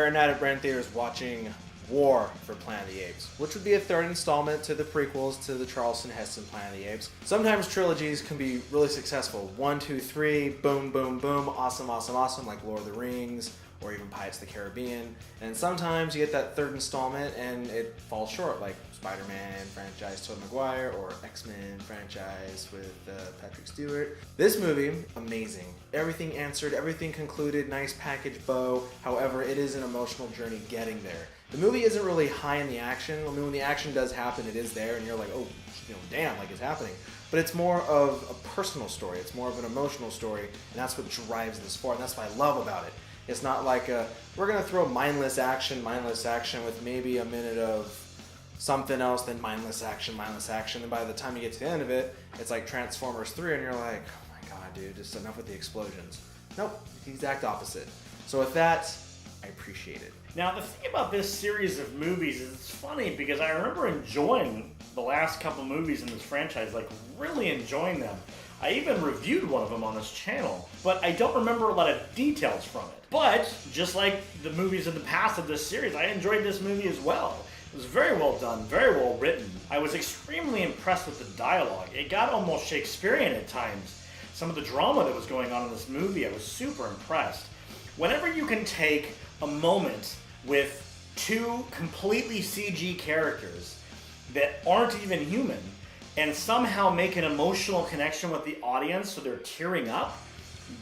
here at Brand Theaters watching War for Planet of the Apes, which would be a third installment to the prequels to the Charlton Heston Planet of the Apes. Sometimes trilogies can be really successful. 1, 2, 3, boom, boom, boom, awesome, awesome, awesome, like Lord of the Rings, or even Pirates of the Caribbean. And sometimes you get that third installment and it falls short, like Spider-Man franchise Tobey Maguire, or X-Men franchise with Patrick Stewart. This movie, amazing. Everything answered, everything concluded, nice package bow. However, it is an emotional journey getting there. The movie isn't really high in the action. I mean, when the action does happen, it is there, and you're like, oh, damn, like it's happening. But it's more of a personal story. It's more of an emotional story, and that's what drives this forward. And that's what I love about it. It's not like we're gonna throw mindless action with maybe a minute of something else, then mindless action, and by the time you get to the end of it, it's like Transformers 3, and you're like, oh my god, dude, just enough with the explosions. Nope, the exact opposite. So with that, I appreciate it. Now, the thing about this series of movies is it's funny because I remember enjoying the last couple movies in this franchise, like really enjoying them. I even reviewed one of them on this channel, but I don't remember a lot of details from it. But, just like the movies in the past of this series, I enjoyed this movie as well. It was very well done, very well written. I was extremely impressed with the dialogue. It got almost Shakespearean at times. Some of the drama that was going on in this movie, I was super impressed. Whenever you can take a moment with two completely CG characters that aren't even human and somehow make an emotional connection with the audience so they're tearing up,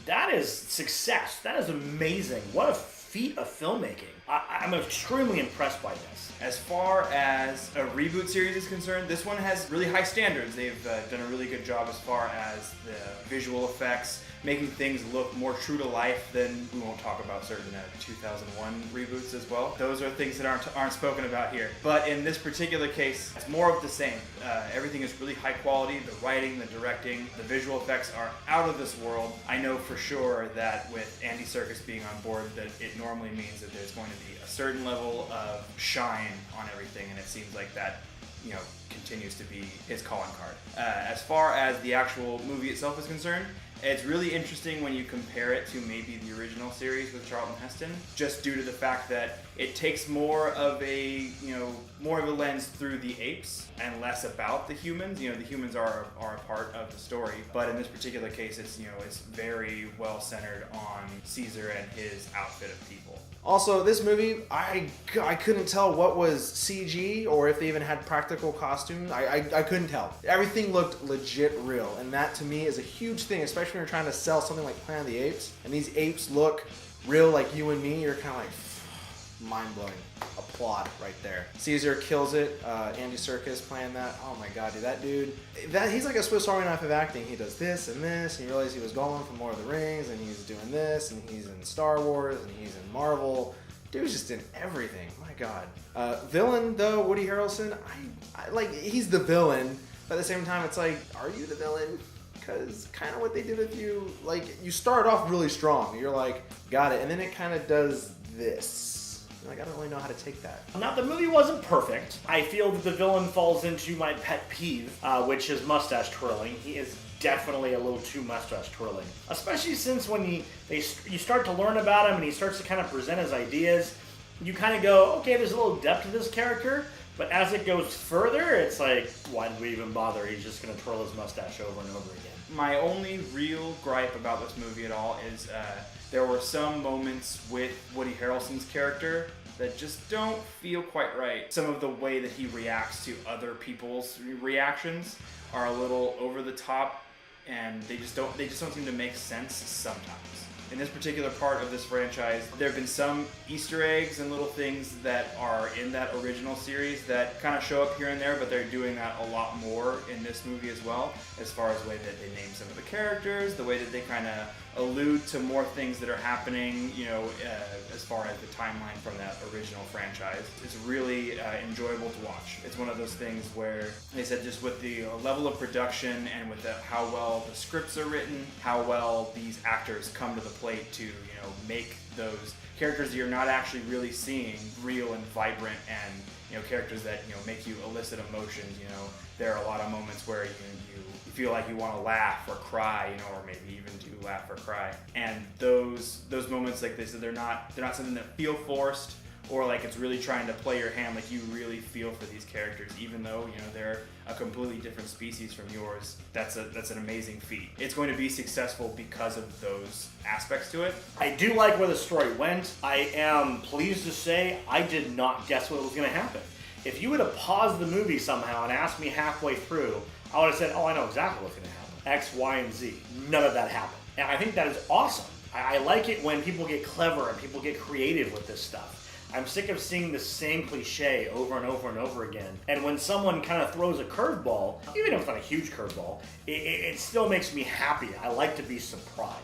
that is success. That is amazing. What a feat of filmmaking. I'm extremely impressed by this. As far as a reboot series is concerned, this one has really high standards. They've done a really good job as far as the visual effects, making things look more true to life than, we won't talk about certain 2001 reboots as well. Those are things that aren't spoken about here. But in this particular case, it's more of the same. Everything is really high quality. The writing, the directing, the visual effects are out of this world. I know for sure that with Andy Serkis being on board, that it normally means that there's going to be a certain level of shine on everything, and it seems like that continues to be his calling card. As far as the actual movie itself is concerned, it's really interesting when you compare it to maybe the original series with Charlton Heston, just due to the fact that it takes more of a lens through the apes and less about the humans. The humans are a part of the story, but in this particular case, it's very well centered on Caesar and his outfit of people. Also, this movie, I couldn't tell what was CG or if they even had practical costumes. I couldn't tell. Everything looked legit real, and that to me is a huge thing, especially when you're trying to sell something like Planet of the Apes, and these apes look real like you and me. You're kind of like, mind-blowing. Applaud right there. Caesar kills it. Andy Serkis playing that. Oh my god, dude, that dude, he's like a Swiss Army knife of acting. He does this and this, and you realize he was going for Lord of the Rings, and he's doing this, and he's in Star Wars, and he's in Marvel. Dude's just in everything. My god. Villain though, Woody Harrelson, I like, he's the villain, but at the same time, it's like, are you the villain? Because kind of what they did with you, like, you start off really strong. You're like, got it, and then it kind of does this. Like, I don't really know how to take that. Now, the movie wasn't perfect. I feel that the villain falls into my pet peeve, which is mustache twirling. He is definitely a little too mustache twirling. Especially since when you start to learn about him and he starts to kind of present his ideas, you kind of go, okay, there's a little depth to this character, but as it goes further, it's like, why did we even bother? He's just going to twirl his mustache over and over again. My only real gripe about this movie at all is there were some moments with Woody Harrelson's character that just don't feel quite right. Some of the way that he reacts to other people's reactions are a little over the top, and they just don't seem to make sense sometimes. In this particular part of this franchise, there have been some Easter eggs and little things that are in that original series that kind of show up here and there, but they're doing that a lot more in this movie as well, as far as the way that they name some of the characters, the way that they kind of allude to more things that are happening, as far as the timeline from that original franchise. It's really enjoyable to watch. It's one of those things where, they said, just with the level of production and with how well the scripts are written, how well these actors come to the plate to, make those characters that you're not actually really seeing real and vibrant and characters that make you elicit emotions. There are a lot of moments where you feel like you want to laugh or cry, or maybe even do laugh or cry. And those moments, like they said, they're not something that feel forced, or like it's really trying to play your hand. Like you really feel for these characters, even though they're a completely different species from yours. That's an amazing feat. It's going to be successful because of those aspects to it. I do like where the story went. I am pleased to say I did not guess what was going to happen. If you would have paused the movie somehow and asked me halfway through, I would have said, oh, I know exactly what's going to happen. X, Y, and Z. None of that happened. And I think that is awesome. I like it when people get clever and people get creative with this stuff. I'm sick of seeing the same cliche over and over and over again. And when someone kind of throws a curveball, even if it's not a huge curveball, it still makes me happy. I like to be surprised.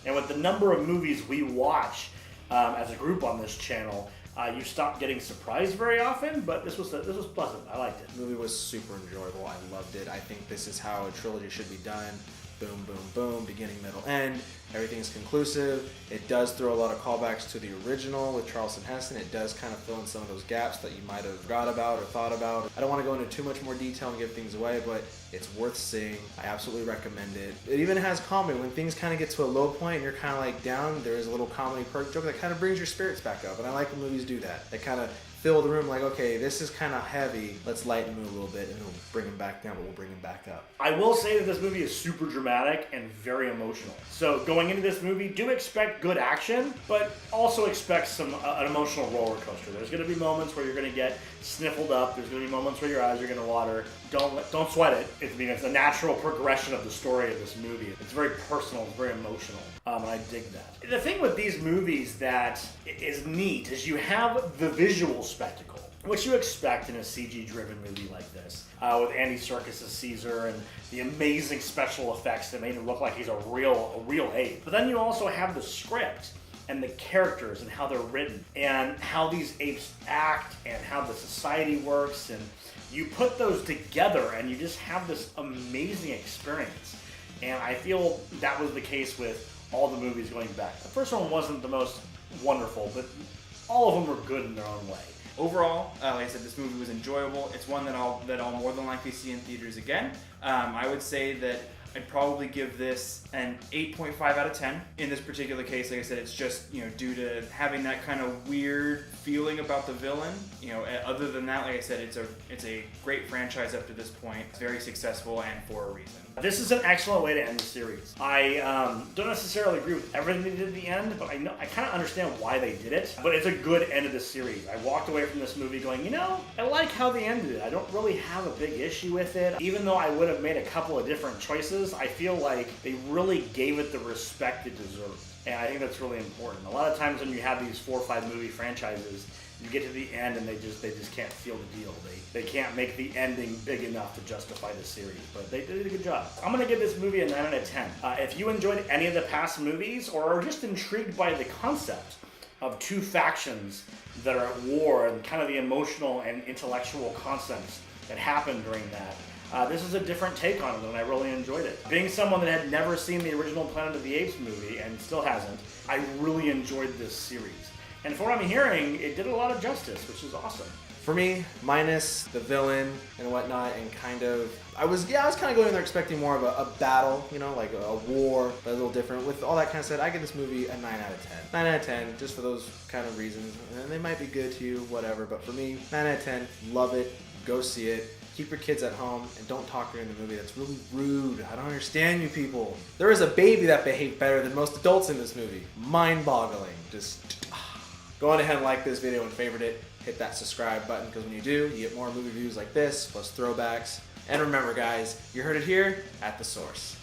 And with the number of movies we watch as a group on this channel, you stop getting surprised very often, but this was pleasant. I liked it. The movie was super enjoyable. I loved it. I think this is how a trilogy should be done. Boom, boom, boom, beginning, middle, end. Everything's conclusive. It does throw a lot of callbacks to the original with Charlton Heston. It does kind of fill in some of those gaps that you might have forgot about or thought about. I don't want to go into too much more detail and give things away, but it's worth seeing. I absolutely recommend it. It even has comedy. When things kind of get to a low point and you're kind of like down, there is a little comedy perk joke that kind of brings your spirits back up. And I like when movies do that. They kind of fill the room like, okay, this is kind of heavy. Let's lighten the mood a little bit, and we'll bring him back down, but we'll bring him back up. I will say that this movie is super dramatic and very emotional. So going into this movie, do expect good action, but also expect an emotional roller coaster. There's going to be moments where you're going to get sniffled up. There's going to be moments where your eyes are going to water. Don't sweat it. It's a natural progression of the story of this movie. It's very personal. It's very emotional. And I dig that. The thing with these movies that is neat is you have the visual spectacle, which you expect in a CG-driven movie like this, with Andy Serkis as Caesar and the amazing special effects that made him look like he's a real ape. But then you also have the script and the characters and how they're written and how these apes act and how the society works, and you put those together and you just have this amazing experience. And I feel that was the case with all the movies going back. The first one wasn't the most wonderful, but all of them were good in their own way. Overall, like I said, this movie was enjoyable. It's one that I'll more than likely see in theaters again. I would say that I'd probably give this an 8.5 out of 10. In this particular case, like I said, it's just due to having that kind of weird feeling about the villain. Other than that, like I said, it's a great franchise up to this point. It's very successful and for a reason. This is an excellent way to end the series. I don't necessarily agree with everything they did at the end, but I kind of understand why they did it. But it's a good end of the series. I walked away from this movie going, I like how they ended it. I don't really have a big issue with it. Even though I would have made a couple of different choices, I feel like they really gave it the respect it deserved. And I think that's really important. A lot of times when you have these 4 or 5 movie franchises, you get to the end and they just can't seal the deal. They can't make the ending big enough to justify the series, but they did a good job. I'm going to give this movie a 9 out of 10. If you enjoyed any of the past movies or are just intrigued by the concept of 2 factions that are at war and kind of the emotional and intellectual concepts that happen during that, this is a different take on it, and I really enjoyed it. Being someone that had never seen the original Planet of the Apes movie, and still hasn't, I really enjoyed this series. And for what I'm hearing, it did a lot of justice, which is awesome. For me, minus the villain and whatnot, and I was kind of going in there expecting more of a battle, like a war, but a little different. With all that kind of said, I give this movie a 9 out of 10. 9 out of 10, just for those kind of reasons. And they might be good to you, whatever, but for me, 9 out of 10, love it, go see it. Keep your kids at home and don't talk during the movie. That's really rude. I don't understand you people. There is a baby that behaved better than most adults in this movie. Mind-boggling. Just go on ahead and like this video and favorite it. Hit that subscribe button, because when you do, you get more movie reviews like this, plus throwbacks. And remember guys, you heard it here at The Source.